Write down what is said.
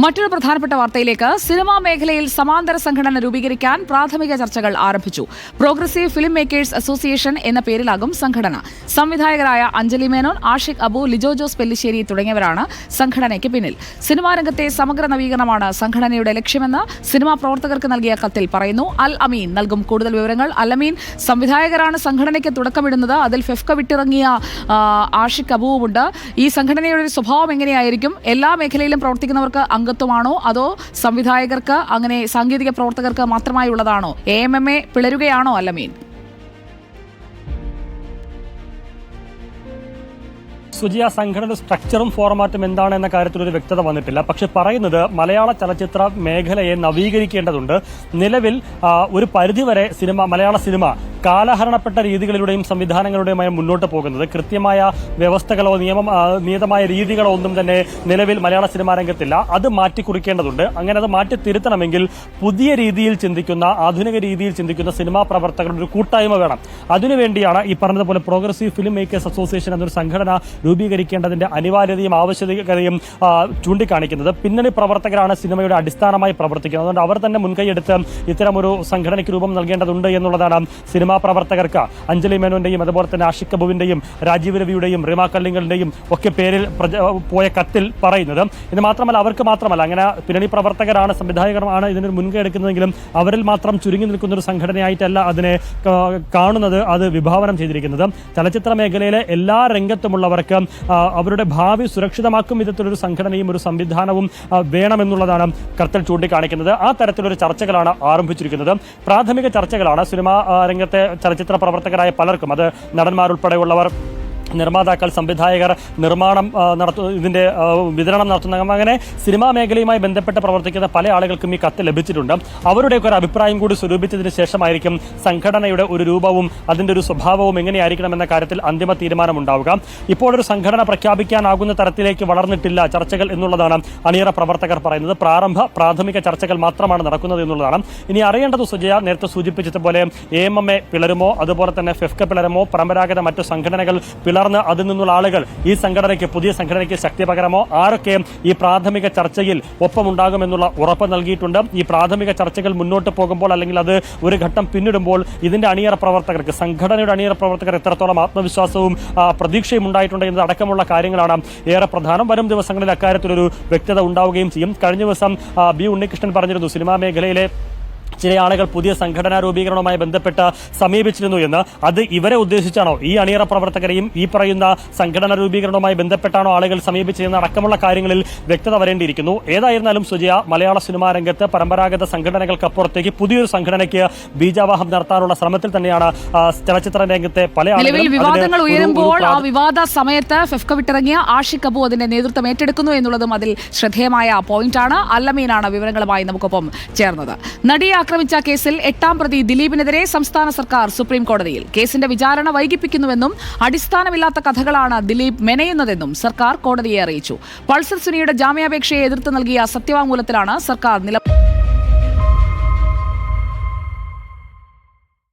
മറ്റൊരു പ്രധാനപ്പെട്ട വാർത്തയിലേക്ക്. സിനിമാ മേഖലയിൽ സമാന്തര സംഘടന രൂപീകരിക്കാൻ പ്രാഥമിക ചർച്ചകൾ ആരംഭിച്ചു. പ്രോഗ്രസീവ് ഫിലിം മേക്കേഴ്സ് അസോസിയേഷൻ എന്ന പേരിലാകും സംഘടന. സംവിധായകരായ അഞ്ജലി മേനോൻ, ആഷിഖ് അബു, ലിജോ ജോസ് പെല്ലിശ്ശേരി തുടങ്ങിയവരാണ് സംഘടനയ്ക്ക് പിന്നിൽ. സിനിമാ രംഗത്തെ സമഗ്ര നവീകരണമാണ് സംഘടനയുടെ ലക്ഷ്യമെന്ന് സിനിമാ പ്രവർത്തകർക്ക് നൽകിയ കത്തിൽ പറയുന്നു. അൽ അമീൻ നൽകും കൂടുതൽ വിവരങ്ങൾ. അൽ അമീൻ, സംവിധായകരാണ് സംഘടനയ്ക്ക് തുടക്കമിടുന്നത്. അതിൽ ഫെഫ്ക വിട്ടിറങ്ങിയ ആഷിഖ് അബുവുമുണ്ട്. ഈ സംഘടനയുടെ ഒരു സ്വഭാവം എങ്ങനെയായിരിക്കും? എല്ലാ മേഖലയിലും പ്രവർത്തിക്കുന്നവർക്ക് അംഗത്വമാണോ, അതോ സംവിധായകർക്ക്, അങ്ങനെ സാങ്കേതിക പ്രവർത്തകർക്ക് മാത്രമായി ഉള്ളതാണോ? AMMA പിളരുകയാണോ അൽ അമീൻ? സുജിയ, സംഘടന സ്ട്രക്ചറും ഫോർമാറ്റും എന്താണ് എന്ന കാര്യത്തിൽ ഒരു വ്യക്തത വന്നിട്ടില്ല. പക്ഷെ പറയുന്നത് മലയാള ചലച്ചിത്ര മേഖലയെ നവീകരിക്കേണ്ടതുണ്ട്. നിലവിൽ ഒരു പരിധിവരെ മലയാള സിനിമ കാലഹരണപ്പെട്ട രീതികളിലൂടെയും സംവിധാനങ്ങളുടെയുമായി മുന്നോട്ട് പോകുന്നത്. കൃത്യമായ വ്യവസ്ഥകളോ നിയതമായ രീതികളോ ഒന്നും തന്നെ നിലവിൽ മലയാള സിനിമാ രംഗത്തില്ല. അത് മാറ്റിക്കുറിക്കേണ്ടതുണ്ട്. അങ്ങനെ അത് മാറ്റി തിരുത്തണമെങ്കിൽ പുതിയ രീതിയിൽ ചിന്തിക്കുന്ന, ആധുനിക രീതിയിൽ ചിന്തിക്കുന്ന സിനിമാ പ്രവർത്തകരുടെ ഒരു കൂട്ടായ്മ വേണം. അതിനുവേണ്ടിയാണ് ഈ പറഞ്ഞതുപോലെ പ്രോഗ്രസീവ് ഫിലിം മേക്കേഴ്സ് അസോസിയേഷൻ എന്നൊരു സംഘടന രൂപീകരിക്കേണ്ടതിന്റെ അനിവാര്യതയും ആവശ്യകതയും ചൂണ്ടിക്കാണിക്കുന്നത്. പിന്നണി പ്രവർത്തകരാണ് സിനിമയുടെ അടിസ്ഥാനമായി പ്രവർത്തിക്കുന്നത്. അതുകൊണ്ട് അവർ തന്നെ മുൻകൈയെടുത്ത് ഇത്തരമൊരു സംഘടനയ്ക്ക് രൂപം നൽകേണ്ടതുണ്ട് എന്നുള്ളതാണ് സിനിമാ പ്രവർത്തകർക്ക് അഞ്ജലി മേനോന്റെയും അതുപോലെ തന്നെ ആഷിഖ് അബുവിന്റെയും രാജീവ് രവിയുടെയും റിമ കല്ലിങ്കലിന്റെയും ഒക്കെ പേരിൽ പോയ കത്തിൽ പറയുന്നത്. ഇത് മാത്രമല്ല, അവർക്ക് മാത്രമല്ല, അങ്ങനെ പിന്നണി പ്രവർത്തകരാണ്, സംവിധായകരാണ് ഇതിനൊരു മുൻകൈ എടുക്കുന്നതെങ്കിലും അവരിൽ മാത്രം ചുരുങ്ങി നിൽക്കുന്ന ഒരു സംഘടനയായിട്ടല്ല അതിനെ കാണുന്നത്, അത് വിഭാവനം ചെയ്തിരിക്കുന്നത്. ചലച്ചിത്ര മേഖലയിലെ എല്ലാ രംഗത്തുമുള്ളവർക്ക് അവരുടെ ഭാവി സുരക്ഷിതമാക്കും വിധത്തിലൊരു സംഘടനയും ഒരു സംവിധാനവും വേണമെന്നുള്ളതാണ് കത്തിൽ ചൂണ്ടിക്കാണിക്കുന്നത്. ആ തരത്തിലൊരു ചർച്ചകളാണ് ആരംഭിച്ചിരിക്കുന്നത്. പ്രാഥമിക ചർച്ചകളാണ്. സിനിമാ രംഗത്തെ ചലച്ചിത്ര പ്രവർത്തകരായ പലർക്കും, അത് നടന്മാരുൾപ്പെടെയുള്ളവർ, നിർമ്മാതാക്കൾ, സംവിധായകർ, നിർമ്മാണം ഇതിന്റെ വിതരണം നടത്തുന്ന, അങ്ങനെ സിനിമാ മേഖലയുമായി ബന്ധപ്പെട്ട് പ്രവർത്തിക്കുന്ന പല ആളുകൾക്കും ഈ കത്ത് ലഭിച്ചിട്ടുണ്ട്. അവരുടെയൊക്കെ ഒരു അഭിപ്രായം കൂടി സ്വരൂപിച്ചതിന് ശേഷമായിരിക്കും സംഘടനയുടെ ഒരു രൂപവും അതിന്റെ ഒരു സ്വഭാവവും എങ്ങനെയായിരിക്കണം എന്ന കാര്യത്തിൽ അന്തിമ തീരുമാനമുണ്ടാവുക. ഇപ്പോൾ ഒരു സംഘടന പ്രഖ്യാപിക്കാനാകുന്ന തരത്തിലേക്ക് വളർന്നിട്ടില്ല ചർച്ചകൾ എന്നുള്ളതാണ് അണിയറ പ്രവർത്തകർ പറയുന്നത്. പ്രാഥമിക ചർച്ചകൾ മാത്രമാണ് നടക്കുന്നത് എന്നുള്ളതാണ്. ഇനി അറിയേണ്ടത് സുജയ നേരത്തെ സൂചിപ്പിച്ചതുപോലെ AMMA പിളരുമോ, അതുപോലെ തന്നെ ഫെഫ്ക പിളരുമോ, പരമ്പരാഗത മറ്റു സംഘടനകൾ പിളർന്ന് അതിൽ നിന്നുള്ള ആളുകൾ ഈ സംഘടനയ്ക്ക്, പുതിയ സംഘടനയ്ക്ക് ശക്തി പകരമോ, ആരൊക്കെ ഈ പ്രാഥമിക ചർച്ചയിൽ ഒപ്പമുണ്ടാകുമെന്നുള്ള ഉറപ്പ് നൽകിയിട്ടുണ്ട്. ഈ പ്രാഥമിക ചർച്ചകൾ മുന്നോട്ട് പോകുമ്പോൾ, അല്ലെങ്കിൽ അത് ഒരു ഘട്ടം പിന്നിടുമ്പോൾ ഇതിന്റെ അണിയറ പ്രവർത്തകർക്ക്, സംഘടനയുടെ അണിയറ പ്രവർത്തകർ എത്രത്തോളം ആത്മവിശ്വാസവും പ്രതീക്ഷയും ഉണ്ടായിട്ടുണ്ട് എന്നതടക്കമുള്ള കാര്യങ്ങളാണ് ഏറെ പ്രധാനം. വരും ദിവസങ്ങളിൽ അക്കാര്യത്തിലൊരു വ്യക്തത ഉണ്ടാവുകയും ചെയ്യും. കഴിഞ്ഞ ദിവസം B ഉണ്ണികൃഷ്ണൻ പറഞ്ഞിരുന്നു, സിനിമാ മേഖലയിലെ ചില ആളുകൾ പുതിയ സംഘടനാ രൂപീകരണവുമായി ബന്ധപ്പെട്ട് സമീപിച്ചിരുന്നു എന്ന്. അത് ഇവരെ ഉദ്ദേശിച്ചാണോ, ഈ അണിയറ പ്രവർത്തകരെയും ഈ പറയുന്ന സംഘടനാ രൂപീകരണവുമായി ബന്ധപ്പെട്ടാണോ ആളുകൾ സമീപിച്ചതെന്ന് അടക്കമുള്ള കാര്യങ്ങളിൽ വ്യക്തത വരേണ്ടിയിരിക്കുന്നു. ഏതായിരുന്നാലും സുജയ, മലയാള സിനിമാ രംഗത്ത് പരമ്പരാഗത സംഘടനകൾക്കപ്പുറത്തേക്ക് പുതിയൊരു സംഘടനയ്ക്ക് ബീജാവാഹം നടത്താനുള്ള ശ്രമത്തിൽ തന്നെയാണ് ചലച്ചിത്ര രംഗത്തെ പല ആളുകളും. വിവാദങ്ങൾ ഉയരുമ്പോൾ ആ വിവാദ സമയത്ത് ഫെഫ്ക വിട്ടിറങ്ങിയ ആഷിഖ് അബു അതിന്റെ നേതൃത്വം ഏറ്റെടുക്കുന്നു എന്നുള്ളതും അതിൽ ശ്രദ്ധേയമായ പോയിന്റാണ്. അൽ അമീനാണ് വിവരങ്ങളുമായി നമുക്കൊപ്പം ചേർന്നത്. നടിയെ ആക്രമിച്ച കേസിൽ 8ാം പ്രതി ദിലീപിനെതിരെ സംസ്ഥാന സർക്കാർ സുപ്രീം കോടതിയിൽ. കേസിന്റെ വിചാരണ വൈകിപ്പിക്കുന്നുവെന്നും അടിസ്ഥാനമില്ലാത്ത കഥകളാണ് ദിലീപ് മെനയുന്നതെന്നും സർക്കാർ കോടതിയെ അറിയിച്ചു. പൾസർ സുനിയുടെ ജാമ്യാപേക്ഷയെ എതിർത്ത് നൽകിയ സത്യവാങ്മൂലത്തിലാണ് സർക്കാർ